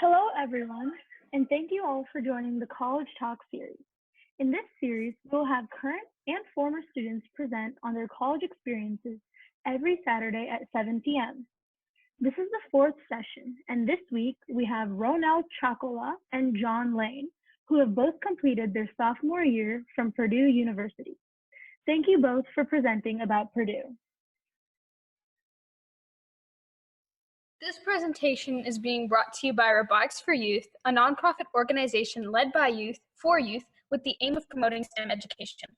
Hello, everyone, and thank you all for joining the College Talk series. In this series, we'll have current and former students present on their college experiences every Saturday at 7 p.m. This is the fourth session, and this week we have Ronell Chakola and John Lane, who have both completed their sophomore year from Purdue University. Thank you both for presenting about Purdue. This presentation is being brought to you by Robotics for Youth, a nonprofit organization led by youth for youth with the aim of promoting STEM education.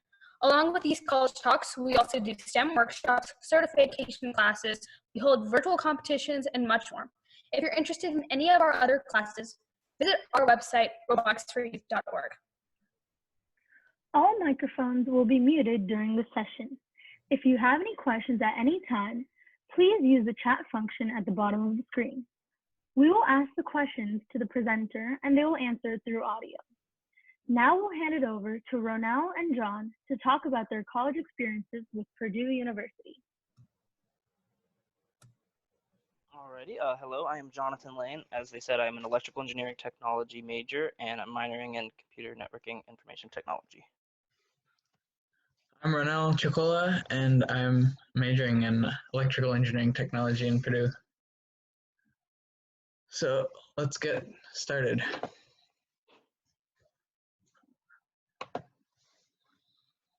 Along with these college talks, we also do STEM workshops, certification classes, we hold virtual competitions, and much more. If you're interested in any of our other classes, visit our website, roboticsforyouth.org. All microphones will be muted during the session. If you have any questions at any time, please use the chat function at the bottom of the screen. We will ask the questions to the presenter and they will answer through audio. Now we'll hand it over to Ronell and John to talk about their college experiences with Purdue University. Alrighty, hello, I am Jonathan Lane. As they said, I'm an electrical engineering technology major and I'm minoring in computer networking information technology. I'm Ronell Chakola, and I'm majoring in electrical engineering technology in Purdue. So let's get started.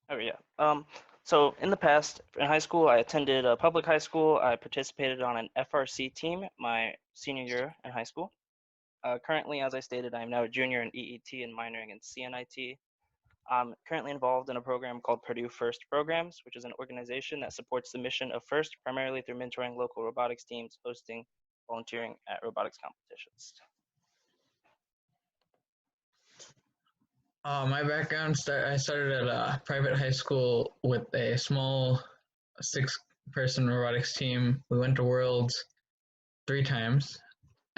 Oh yeah. So in the past, in high school, I attended a public high school. I participated on an FRC team my senior year in high school. Currently, as I stated, I am now a junior in EET and minoring in CNIT. I'm currently involved in a program called Purdue First Programs, which is an organization that supports the mission of FIRST, primarily through mentoring local robotics teams, hosting, volunteering at robotics competitions. My background, I started at a private high school with a small 6-person robotics team. We went to Worlds 3 times,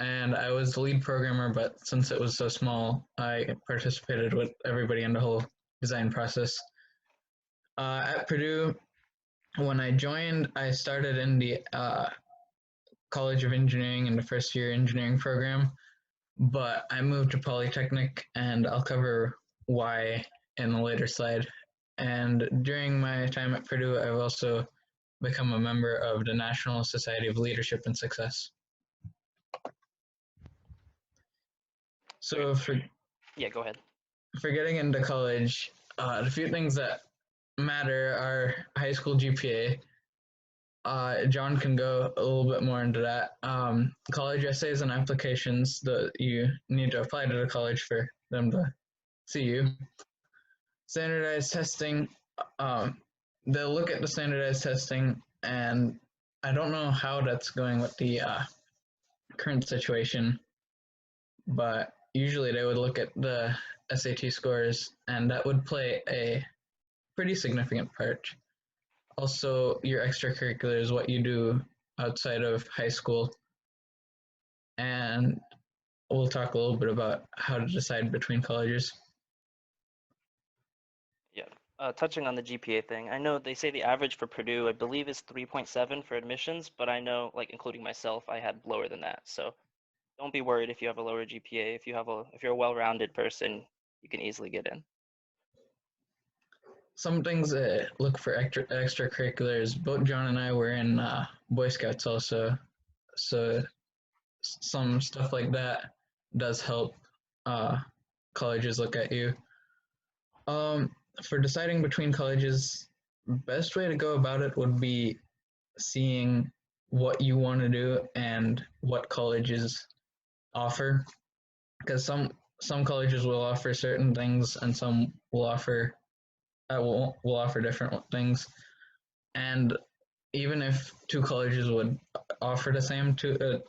and I was the lead programmer, but since it was so small, I participated with everybody in the whole design process. At Purdue, when I joined, I started in the College of Engineering in the first year engineering program, but I moved to Polytechnic, and I'll cover why in a later slide. And during my time at Purdue, I've also become a member of the National Society of Leadership and Success. So yeah, go ahead. For getting into college, the few things that matter are high school GPA. John can go a little bit more into that. College essays and applications that you need to apply to the college for them to see you. Standardized testing, they'll look at the standardized testing, and I don't know how that's going with the current situation, but usually they would look at the SAT scores, and that would play a pretty significant part. Also, your extracurriculars, what you do outside of high school, and we'll talk a little bit about how to decide between colleges. Yeah, touching on the GPA thing, I know they say the average for Purdue, I believe, is 3.7 for admissions, but I know, like, including myself, I had lower than that. So don't be worried if you have a lower GPA. If you're a well-rounded person, you can easily get in. Some things look for extracurriculars. Both John and I were in Boy Scouts also, so some stuff like that does help colleges look at you. For deciding between colleges, best way to go about it would be seeing what you want to do and what colleges offer, because some colleges will offer certain things and some will offer different things. And even if 2 colleges would offer the same 2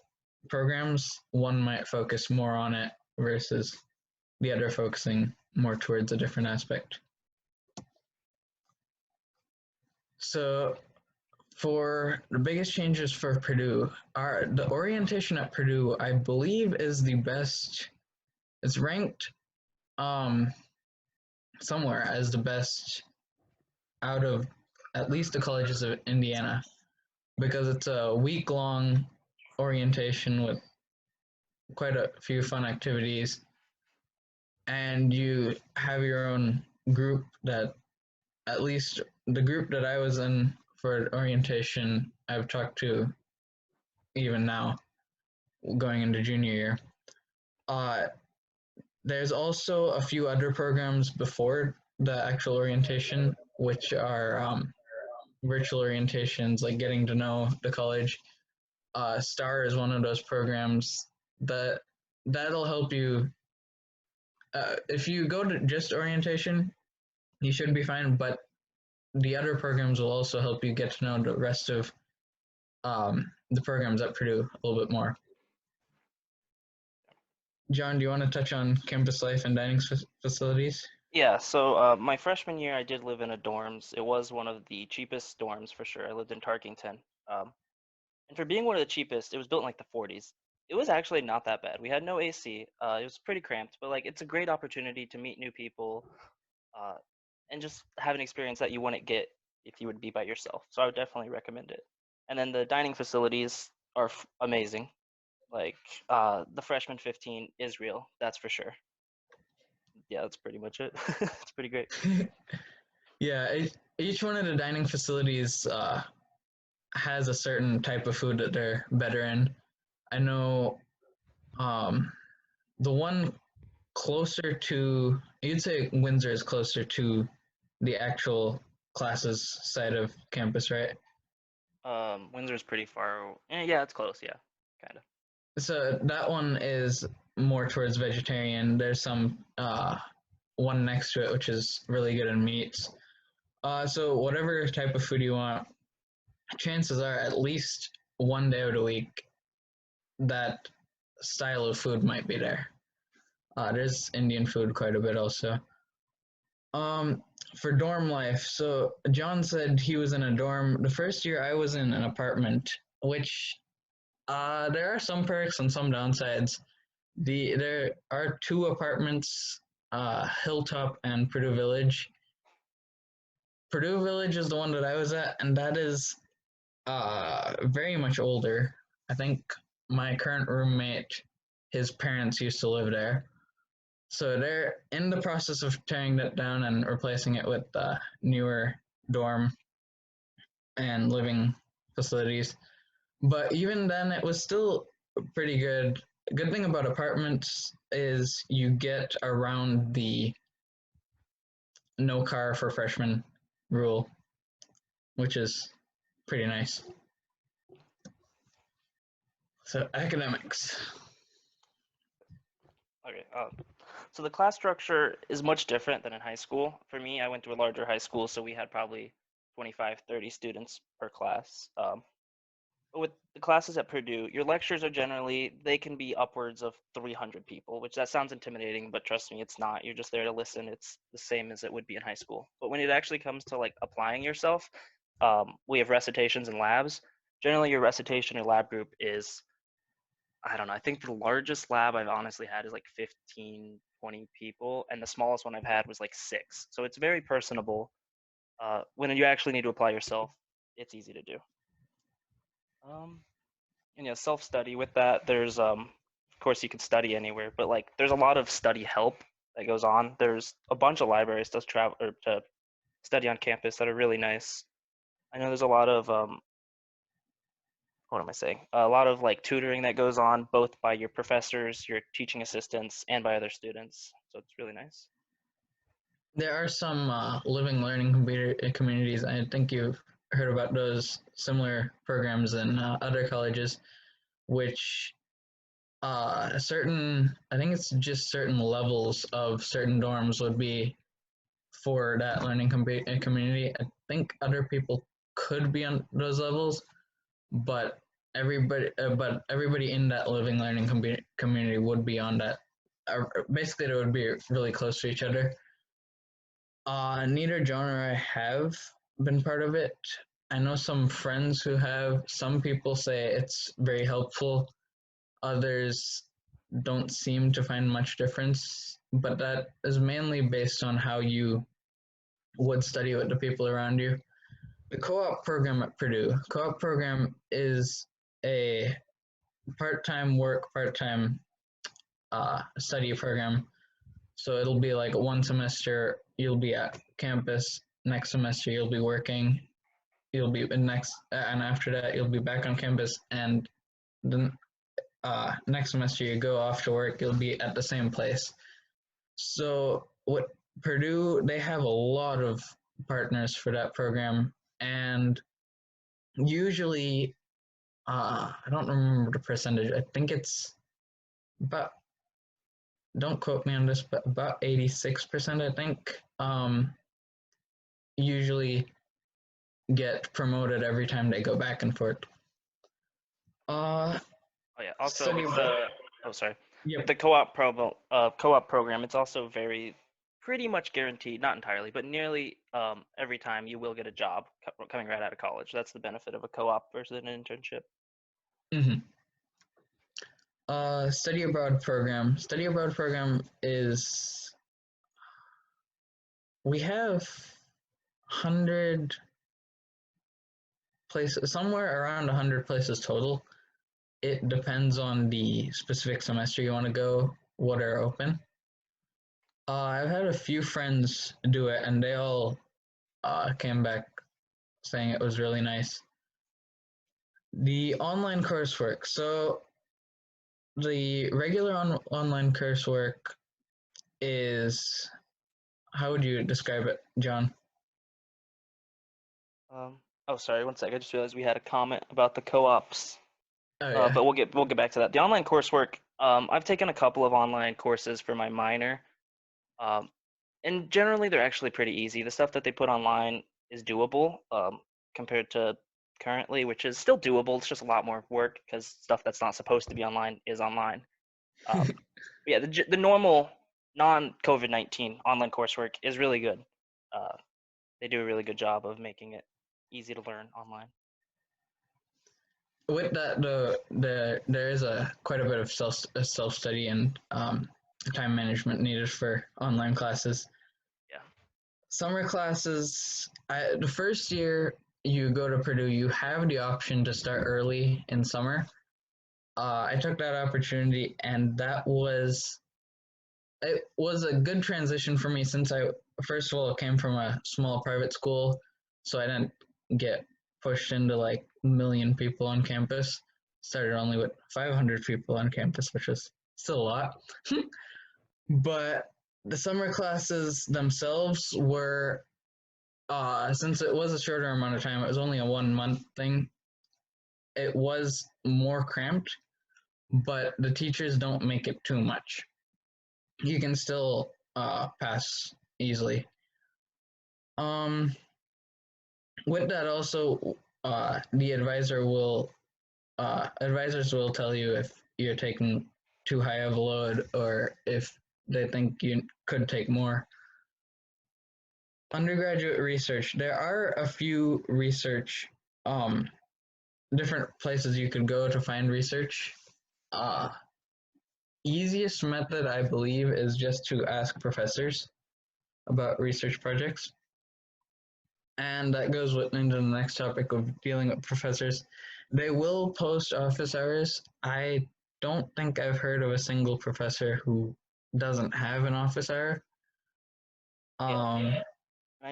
programs, one might focus more on it versus the other focusing more towards a different aspect. So for the biggest changes for Purdue, the orientation at Purdue, I believe, is the best. It's ranked somewhere as the best out of at least the colleges of Indiana, because it's a week-long orientation with quite a few fun activities, and you have your own group that, at least the group that I was in for orientation, I've talked to even now, going into junior year. Uh, there's also a few other programs before the actual orientation, which are virtual orientations, like getting to know the college. STAR is one of those programs that'll help you. If you go to just orientation, you should be fine, but the other programs will also help you get to know the rest of the programs at Purdue a little bit more. John, do you want to touch on campus life and dining facilities? Yeah, so my freshman year, I did live in a dorms. It was one of the cheapest dorms for sure. I lived in Tarkington. And for being one of the cheapest, it was built in like the 40s. It was actually not that bad. We had no AC. It was pretty cramped, but like it's a great opportunity to meet new people, uh, and just have an experience that you wouldn't get if you would be by yourself. So I would definitely recommend it. And then the dining facilities are amazing. Like the freshman 15 is real, that's for sure. Yeah, that's pretty much it. It's pretty great. Yeah, each one of the dining facilities has a certain type of food that they're better in. I know the one closer to, you'd say Windsor is closer to the actual classes side of campus, right? Windsor's pretty far. Yeah, it's close. Yeah, kind of. So that one is more towards vegetarian. There's some one next to it which is really good in meats. So whatever type of food you want, chances are at least one day of the week that style of food might be there. There's Indian food quite a bit also. Um, for dorm life, so John said he was in a dorm. The first year I was in an apartment, which there are some perks and some downsides. There are two apartments, Hilltop and Purdue Village. Purdue Village is the one that I was at, and that is very much older. I think my current roommate, his parents used to live there. So they're in the process of tearing that down and replacing it with newer dorm and living facilities. But even then, it was still pretty good. Good thing about apartments is you get around the no car for freshmen rule, which is pretty nice. So academics. Okay. So the class structure is much different than in high school. For me, I went to a larger high school, so we had probably 25, 30 students per class. But with the classes at Purdue, your lectures are generally, they can be upwards of 300 people, which that sounds intimidating, but trust me, it's not. You're just there to listen. It's the same as it would be in high school. But when it actually comes to like applying yourself, we have recitations and labs. Generally, your recitation or lab group is, I don't know, I think the largest lab I've honestly had is like 15, 20 people, and the smallest one I've had was like 6. So it's very personable. When you actually need to apply yourself, it's easy to do. And yeah, self-study with that, there's of course you can study anywhere, but like there's a lot of study help that goes on. There's a bunch of libraries to travel or to study on campus that are really nice. I know there's a lot of what am I saying? A lot of like tutoring that goes on both by your professors, your teaching assistants, and by other students. So it's really nice. There are some living learning communities. I think you've heard about those similar programs in other colleges, which I think it's just certain levels of certain dorms would be for that learning community. I think other people could be on those levels, but everybody in that living learning community would be on that. Basically, they would be really close to each other. Neither John or I have been part of it. I know some friends who have. Some people say it's very helpful. Others don't seem to find much difference, but that is mainly based on how you would study with the people around you. The co-op program at Purdue. Co-op program is a part-time work, part-time study program. So it'll be like one semester you'll be at campus, next semester you'll be working, you'll be and after that you'll be back on campus, and then next semester you go off to work, you'll be at the same place. So what Purdue, they have a lot of partners for that program, and usually I don't remember the percentage. I think it's about, don't quote me on this, but about 86%, I think, usually get promoted every time they go back and forth. Oh yeah. Also, Study with abroad. sorry. Yep. With the co-op program, it's also pretty much guaranteed, not entirely, but nearly every time you will get a job coming right out of college. That's the benefit of a co-op versus an internship. Mm-hmm. Study abroad program. Study abroad program is, we have 100 places, somewhere around 100 places total. It depends on the specific semester you want to go, what are open. I've had a few friends do it, and they all came back saying it was really nice. The online coursework. So the regular online coursework is, how would you describe it, John? Oh, sorry, one sec. I just realized we had a comment about the co-ops. Oh yeah. But we'll get back to that. The online coursework. I've taken a couple of online courses for my minor. And generally they're actually pretty easy. The stuff that they put online is doable compared to currently, which is still doable. It's just a lot more work because stuff that's not supposed to be online is online. Yeah, the normal non-COVID-19 online coursework is really good. They do a really good job of making it easy to learn online. With that, there is quite a bit of self study and time management needed for online classes. Yeah. Summer classes, the first year you go to Purdue, you have the option to start early in summer. I took that opportunity, and it was a good transition for me, since I, first of all, came from a small private school, so I didn't get pushed into like a million people on campus. Started only with 500 people on campus, which was still a lot. But the summer classes themselves were, since it was a shorter amount of time, it was only a 1 month thing, it was more cramped, but the teachers don't make it too much. You can still pass easily. With that also, the advisors will tell you if you're taking too high of a load, or if they think you could take more. Undergraduate research. There are a few research, different places you could go to find research. Easiest method, I believe, is just to ask professors about research projects. And that goes into the next topic of dealing with professors. They will post office hours. I don't think I've heard of a single professor who doesn't have an office hour. I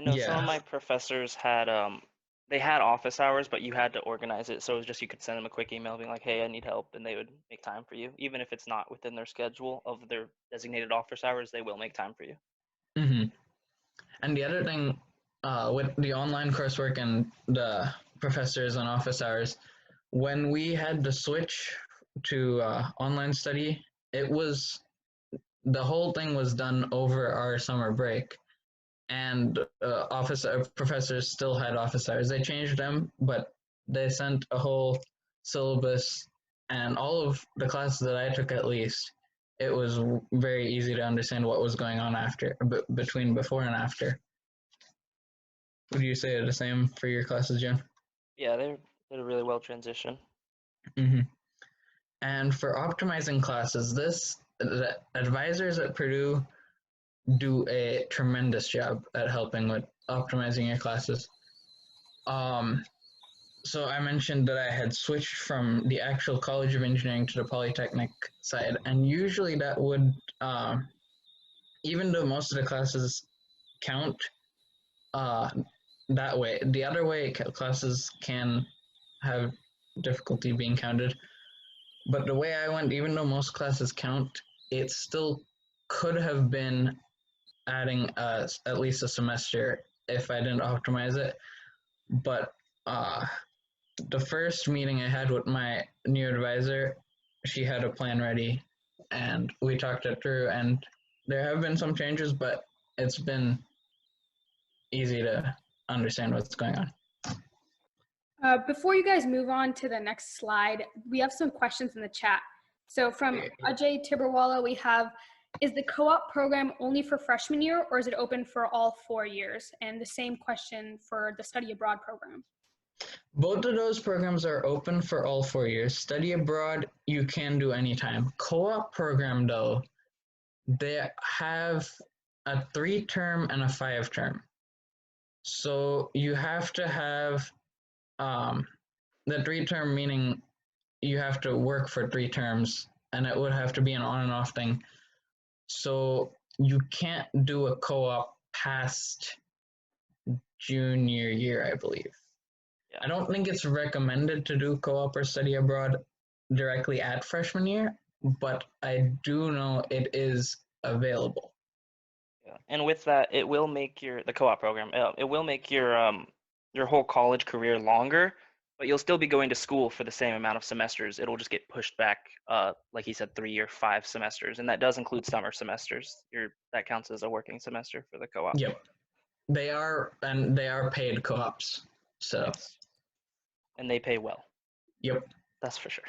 know some of my professors had they had office hours, but you had to organize it. So it was just, you could send them a quick email being like, hey, I need help, and they would make time for you. Even if it's not within their schedule of their designated office hours, they will make time for you. Mm-hmm. And the other thing, with the online coursework and the professors and office hours, when we had to switch to online study, the whole thing was done over our summer break. And professors still had office hours. They changed them, but they sent a whole syllabus, and all of the classes that I took, at least, it was very easy to understand what was going on between before and after. Would you say the same for your classes, Jen? Yeah, they did a really well transition. Mm-hmm. And for optimizing classes, the advisors at Purdue do a tremendous job at helping with optimizing your classes. so I mentioned that I had switched from the actual College of Engineering to the Polytechnic side, and usually that would, even though most of the classes count uh, that way, the other way classes can have difficulty being counted. But the way I went, even though most classes count, it still could have been adding at least a semester if I didn't optimize it. But the first meeting I had with my new advisor, she had a plan ready and we talked it through, and there have been some changes, but it's been easy to understand what's going on. Before you guys move on to the next slide, we have some questions in the chat. So from Ajay Tiberwala, we have, is the co-op program only for freshman year or is it open for all 4 years? And the same question for the study abroad program. Both of those programs are open for all 4 years. Study abroad, you can do anytime. Co-op program, though, they have a 3-term and a 5-term. So you have to have the 3-term, meaning you have to work for 3 terms, and it would have to be an on and off thing. So you can't do a co-op past junior year, I believe. Yeah. I don't think it's recommended to do co-op or study abroad directly at freshman year, but I do know it is available. Yeah. And with that, it will make the co-op program, it will make your whole college career longer, but you'll still be going to school for the same amount of semesters. It'll just get pushed back, like he said, 3 or 5 semesters, and that does include summer semesters. That counts as a working semester for the co-op. Yep, they are, and they are paid co-ops. So. Yes. And they pay well. Yep. That's for sure.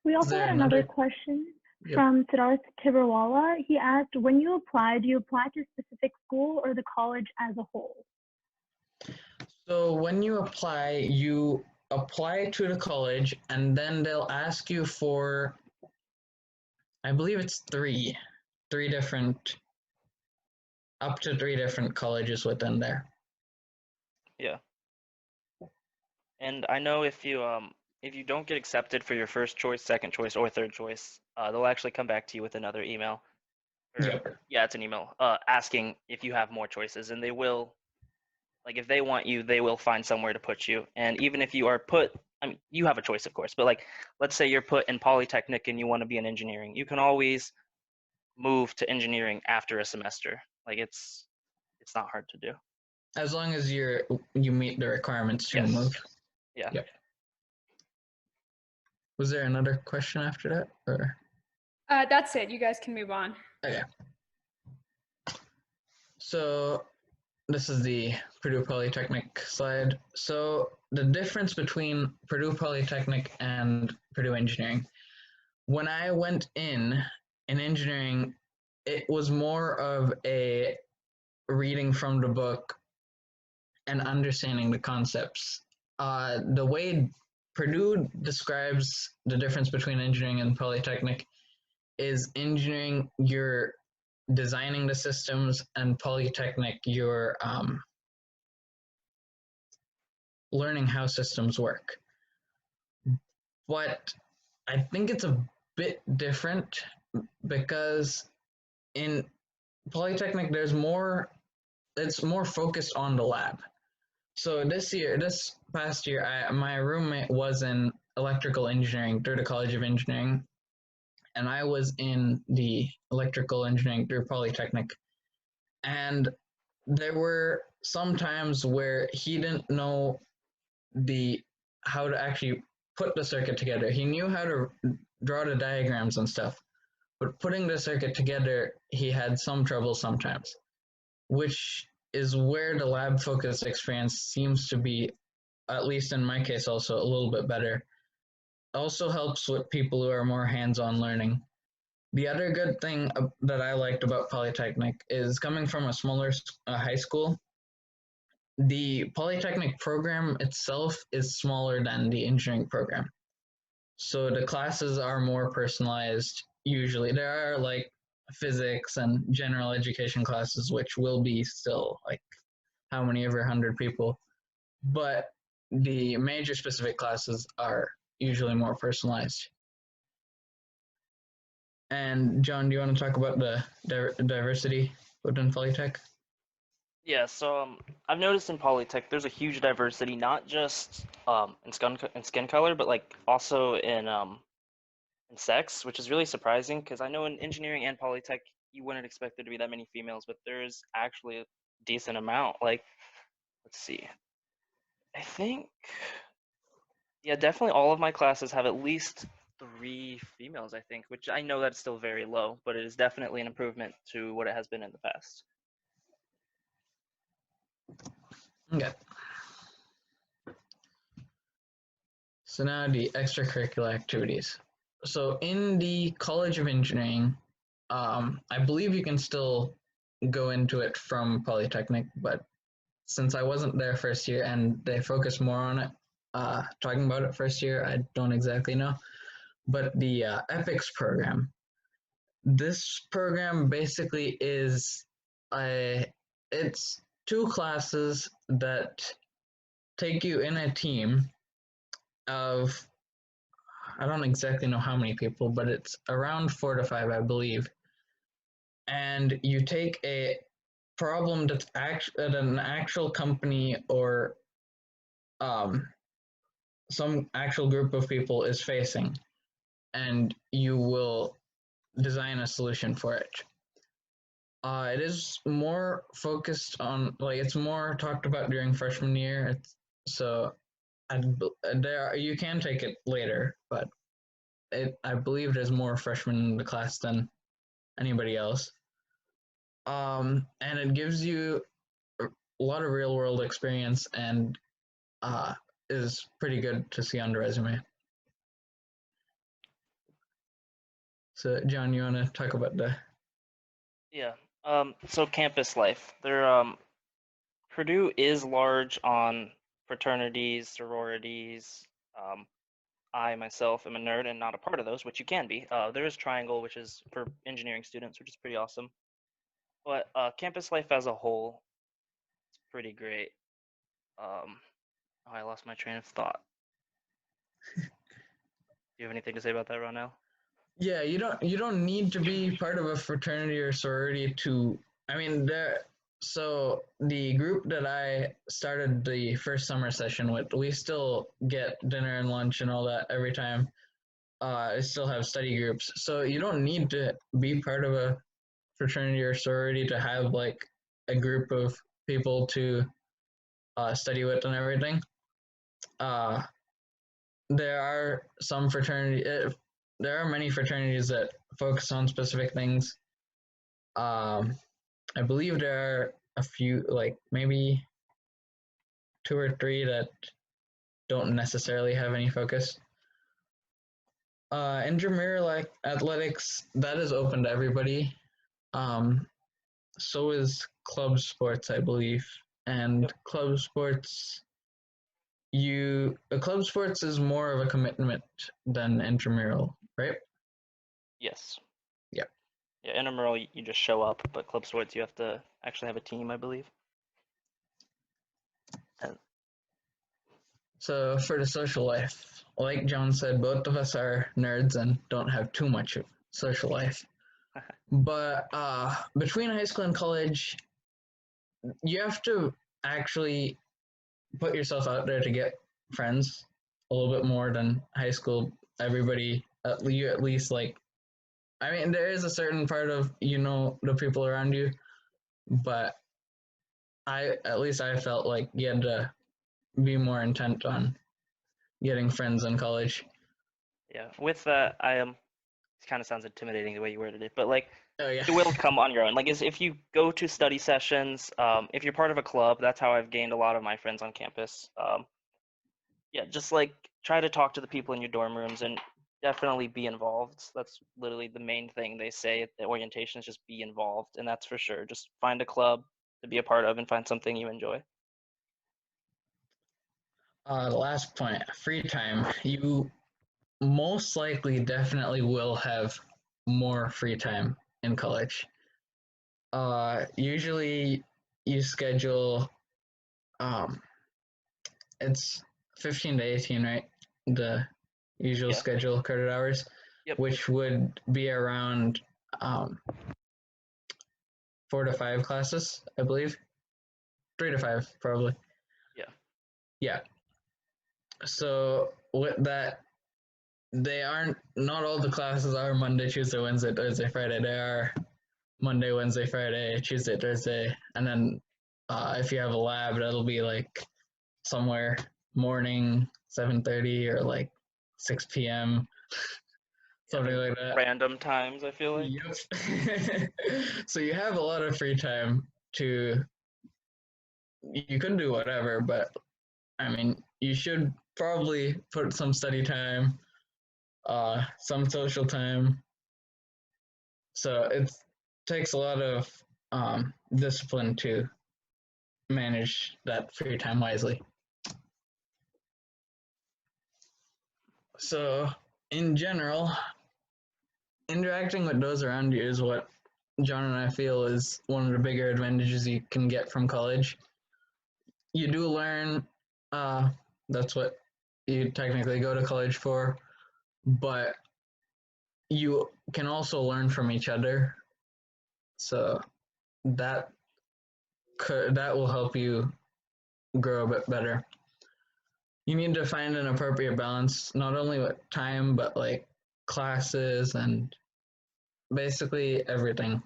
We also had another question from Siddharth Tiberwala. He asked, when you apply, do you apply to a specific school or the college as a whole? So when you apply to the college, and then they'll ask you for, I believe it's up to 3 different colleges within there. Yeah. And I know if you don't get accepted for your first choice, second choice, or third choice, they'll actually come back to you with another email. Yeah, it's an email asking if you have more choices, and they will, like, if they want you, they will find somewhere to put you. And even if you are put, I mean, you have a choice, of course, but like, let's say you're put in Polytechnic and you want to be in engineering, you can always move to engineering after a semester. Like, it's not hard to do. As long as you meet the requirements to move. Yeah. Yep. Was there another question after that, or? That's it. You guys can move on. Okay. So this is the Purdue Polytechnic slide. So the difference between Purdue Polytechnic and Purdue Engineering. When I went in engineering, it was more of a reading from the book and understanding the concepts. The way Purdue describes the difference between engineering and Polytechnic is engineering, you're designing the systems, and Polytechnic, you're learning how systems work. But I think it's a bit different because in Polytechnic, it's more focused on the lab. So this past year, my roommate was in electrical engineering through the College of Engineering, and I was in the electrical engineering through Polytechnic. And there were some times where he didn't know how to actually put the circuit together. He knew how to draw the diagrams and stuff, but putting the circuit together, he had some trouble sometimes, which is where the lab-focused experience seems to be, at least in my case, also a little bit better. Also helps with people who are more hands-on learning. The other good thing that I liked about Polytechnic is coming from a smaller high school, the Polytechnic program itself is smaller than the engineering program. So the classes are more personalized usually. There are like physics and general education classes, which will be still like how many over 100 people. But the major specific classes are usually more personalized. And John, do you want to talk about the diversity within Polytech? Yeah, so I've noticed in Polytech there's a huge diversity, not just in skin color, but like also in sex, which is really surprising because I know in engineering and Polytech you wouldn't expect there to be that many females, but there's actually a decent amount. Like, let's see, I think, yeah, definitely all of my classes have at least 3 females, I think, which I know that's still very low, but it is definitely an improvement to what it has been in the past. Okay. So now the extracurricular activities. So in the College of Engineering, I believe you can still go into it from Polytechnic, but since I wasn't there first year and they focus more on it, talking about it first year, I don't exactly know. But the EPICS program, this program basically is it's 2 classes that take you in a team of, I don't exactly know how many people, but it's around 4 to 5, I believe. And you take a problem that's that an actual company or some actual group of people is facing, and you will design a solution for it. It is more focused on, like, it's more talked about during freshman year. So you can take it later, but I believe there's more freshmen in the class than anybody else. And it gives you a lot of real world experience and is pretty good to see on the resume. So, John, you want to talk about the? Yeah. So campus life. Purdue is large on fraternities, sororities. I myself am a nerd and not a part of those, which you can be. There is Triangle, which is for engineering students, which is pretty awesome. But campus life as a whole, it's pretty great. I lost my train of thought. Do you have anything to say about that, Ronell? Yeah, you don't need to be part of a fraternity or sorority to. I mean, so the group that I started the first summer session with, we still get dinner and lunch and all that every time. I still have study groups, so you don't need to be part of a fraternity or sorority to have like a group of people to study with and everything. Uh, there are some fraternity. There are many fraternities that focus on specific things. I believe there are a few, like maybe 2 or 3 that don't necessarily have any focus. Intramural athletics, that is open to everybody. So is club sports, I believe. And club sports, club sports is more of a commitment than intramural, right? Yes. Yeah. Yeah, intramural you just show up, but club sports you have to actually have a team, I believe. So for the social life, like John said, both of us are nerds and don't have too much of social life. But between high school and college, you have to actually put yourself out there to get friends a little bit more than high school. Everybody, you at least like, I mean, there is a certain part of, the people around you, but at least I felt like you had to be more intent on getting friends in college. Yeah, with that, it kind of sounds intimidating the way you worded it, but like, Oh yeah. it will come on your own. Like, if you go to study sessions, if you're part of a club, that's how I've gained a lot of my friends on campus. Yeah, just like try to talk to the people in your dorm rooms and definitely be involved. That's literally the main thing they say at the orientation is just be involved, and that's for sure. Just find a club to be a part of and find something you enjoy. The last point, free time. You most likely definitely will have more free time in college. Usually you schedule, um, it's 15 to 18, right? The usual Yeah. schedule credit hours, Yep. which would be around 4 to 5 classes, I believe. 3 to 5, probably. Yeah. Yeah. So with that, not all the classes are Monday, Tuesday, Wednesday, Thursday, Friday. They are Monday, Wednesday, Friday, Tuesday, Thursday, and then if you have a lab, that'll be like somewhere morning 7:30 or like 6 p.m. something like that. Random times, I feel like. Yep. So you have a lot of free time to. You can do whatever, but I mean, you should probably put some study time, some social time. So it takes a lot of discipline to manage that free time wisely. So, in general, interacting with those around you is what John and I feel is one of the bigger advantages you can get from college. You do learn, that's what you technically go to college for, but you can also learn from each other. So that will help you grow a bit better. You need to find an appropriate balance, not only with time, but like classes and basically everything.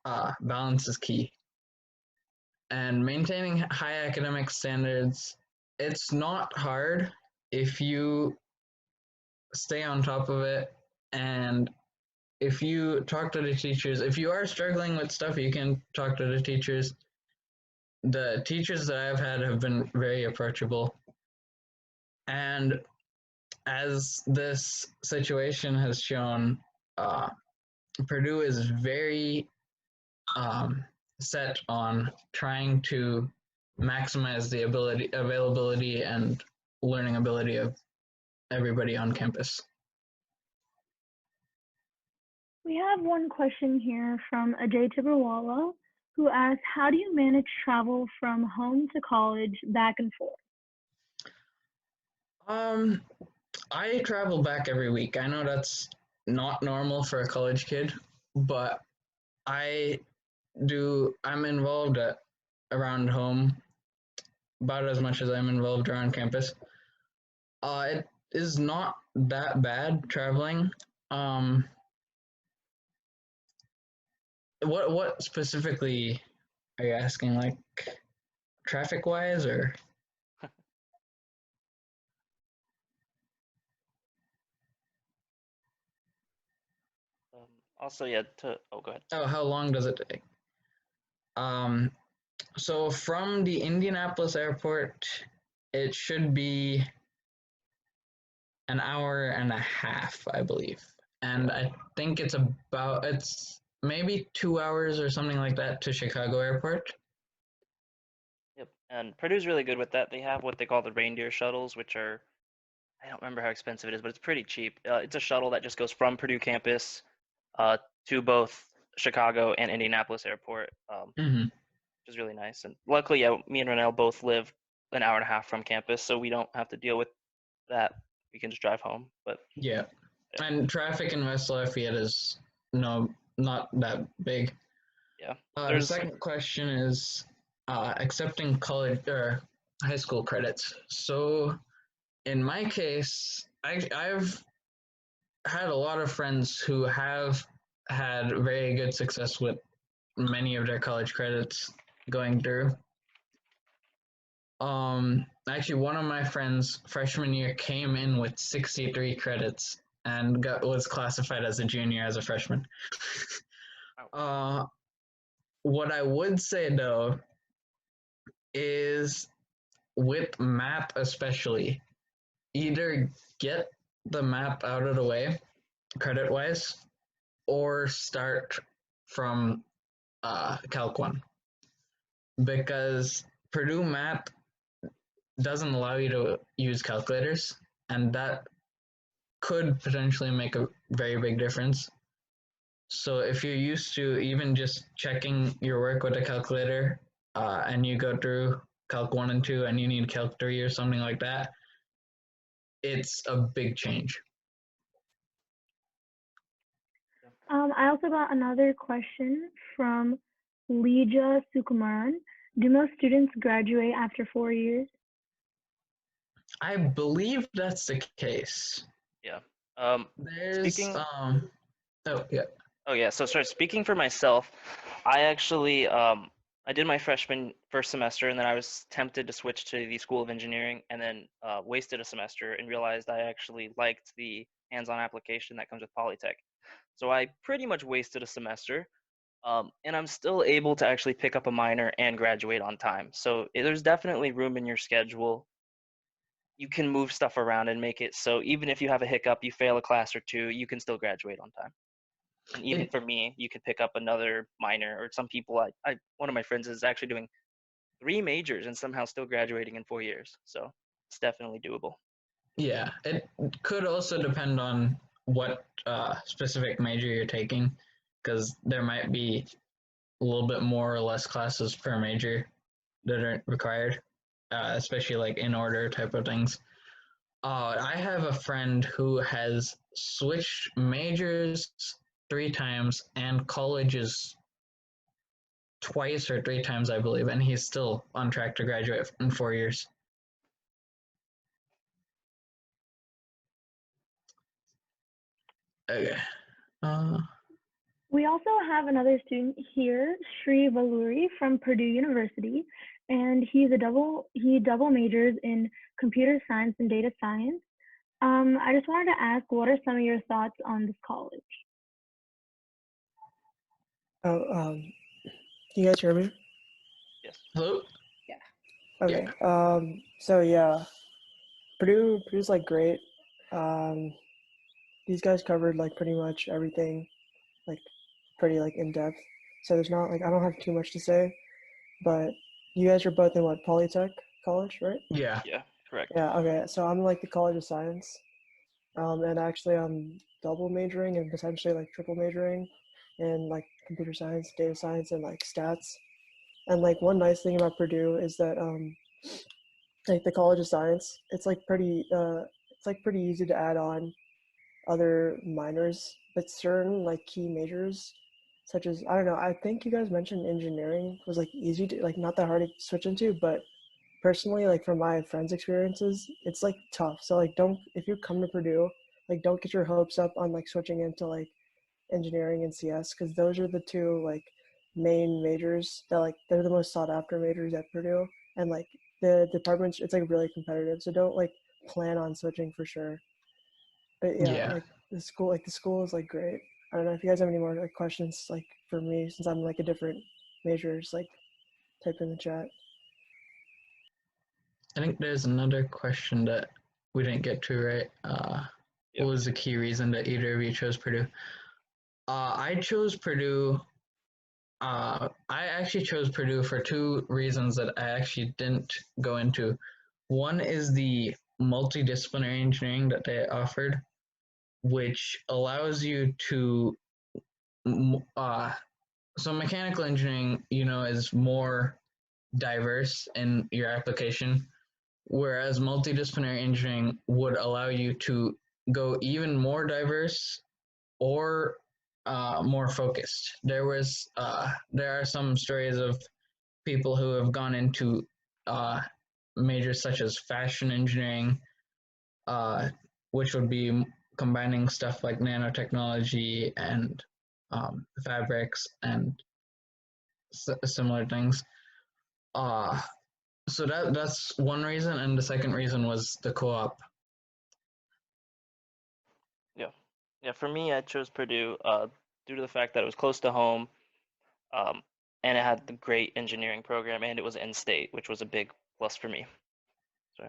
Balance is key. And maintaining high academic standards, it's not hard if you stay on top of it. And if you talk to the teachers, if you are struggling with stuff, you can talk to the teachers. The teachers that I've had have been very approachable. And as this situation has shown, Purdue is very set on trying to maximize the availability, and learning ability of everybody on campus. We have one question here from Ajay Tibrewala, who asks, how do you manage travel from home to college back and forth? I travel back every week. I know that's not normal for a college kid, but I'm involved around home about as much as I'm involved around campus. It is not that bad traveling. What specifically are you asking? Like traffic wise, or? Also, yeah. Go ahead. Oh, how long does it take? So from the Indianapolis airport, it should be an hour and a half, I believe. And I think it's maybe 2 hours or something like that to Chicago airport. Yep. And Purdue's really good with that. They have what they call the reindeer shuttles, which are, I don't remember how expensive it is, but it's pretty cheap. It's a shuttle that just goes from Purdue campus to both Chicago and Indianapolis airport, which is really nice. And luckily, yeah, me and Ronell both live an hour and a half from campus, so we don't have to deal with that. We can just drive home. But yeah. And traffic in West Lafayette is not that big. Yeah. The second question is accepting college or high school credits. So in my case, I've had a lot of friends who have had very good success with many of their college credits going through. Actually, one of my friends freshman year came in with 63 credits and was classified as a junior as a freshman. What I would say though is with math especially, either get the math out of the way credit wise or start from Calc 1, because Purdue math doesn't allow you to use calculators, and that could potentially make a very big difference. So if you're used to even just checking your work with a calculator and you go through Calc 1 and 2 and you need Calc 3 or something like that, it's a big change. I also got another question from Leja Sukumaran. Do most students graduate after 4 years? I believe that's the case. Yeah. There's Speaking. oh yeah. Oh yeah. So sorry. Speaking for myself, I actually I did my freshman first semester, and then I was tempted to switch to the School of Engineering, and then wasted a semester and realized I actually liked the hands-on application that comes with Polytech. So I pretty much wasted a semester, and I'm still able to actually pick up a minor and graduate on time. So there's definitely room in your schedule. You can move stuff around and make it so even if you have a hiccup, you fail a class or two, you can still graduate on time. And even for me, you could pick up another minor, or some people, one of my friends is actually doing 3 majors and somehow still graduating in 4 years. So it's definitely doable. Yeah, it could also depend on what specific major you're taking, because there might be a little bit more or less classes per major that are required, especially like in order type of things. I have a friend who has switched majors 3 times and colleges twice or 3 times, I believe, and he's still on track to graduate in 4 years. Okay. We also have another student here, Sri Valuri from Purdue University, and he double majors in computer science and data science. I just wanted to ask, what are some of your thoughts on this college? Oh, you guys hear me? Yes. Hello? Okay. So yeah, Purdue's like great. These guys covered like pretty much everything, like pretty like in depth. So there's not like I don't have too much to say, but you guys are both in what, Polytech College, right? Yeah. Yeah, correct. Yeah. Okay. So I'm like the College of Science, and actually I'm double majoring and potentially like triple majoring in like computer science, data science, and like stats. And like one nice thing about Purdue is that like the College of Science, it's like pretty easy to add on other minors, but certain like key majors, such as I don't know, I think you guys mentioned engineering was like easy to like not that hard to switch into, but personally, like from my friends' experiences, it's like tough. So like don't if you come to Purdue, like don't get your hopes up on like switching into like engineering and CS because those are the two like main majors that like they're the most sought after majors at Purdue, and like the departments it's like really competitive. So don't like plan on switching for sure. But yeah, Yeah. like the school is like great. I don't know if you guys have any more like questions like for me since I'm like a different major. Just like type in the chat. I think there's another question that we didn't get to, right? Yep. What was the key reason that either of you chose Purdue? I chose Purdue. I actually chose Purdue for 2 reasons that I actually didn't go into. One is the multidisciplinary engineering that they offered, which allows you to so mechanical engineering, is more diverse in your application, whereas multidisciplinary engineering would allow you to go even more diverse or more focused. There are some stories of people who have gone into majors such as fashion engineering, which would be combining stuff like nanotechnology and fabrics and similar things. So that's one reason, and the second reason was the co-op. Yeah, for me, I chose Purdue due to the fact that it was close to home, um, and it had the great engineering program, and it was in-state, which was a big plus for me. So,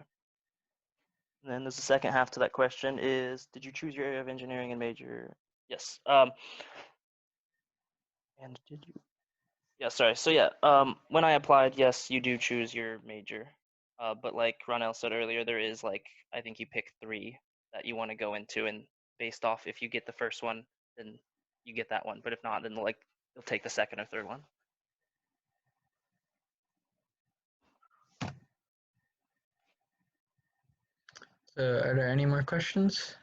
and then there's the second half to that question is, did you choose your area of engineering and major? Yes. And did you? Yeah, sorry. So yeah, when I applied, yes, you do choose your major. But like Ronell said earlier, there is like, I think you pick 3 that you want to go into, and based off if you get the first one, then you get that one. But if not, then like you'll take the second or third one. So are there any more questions?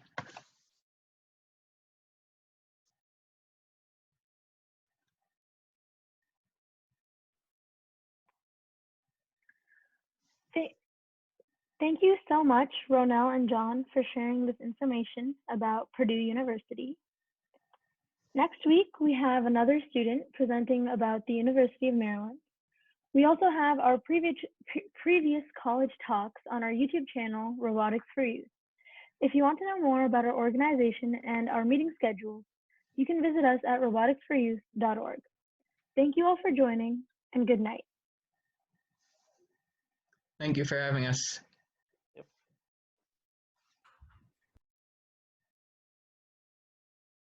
Th- Thank you so much, Ronell and John, for sharing this information about Purdue University. Next week, we have another student presenting about the University of Maryland. We also have our previous college talks on our YouTube channel, Robotics For Youth. If you want to know more about our organization and our meeting schedules, you can visit us at roboticsforyouth.org. Thank you all for joining, and good night. Thank you for having us.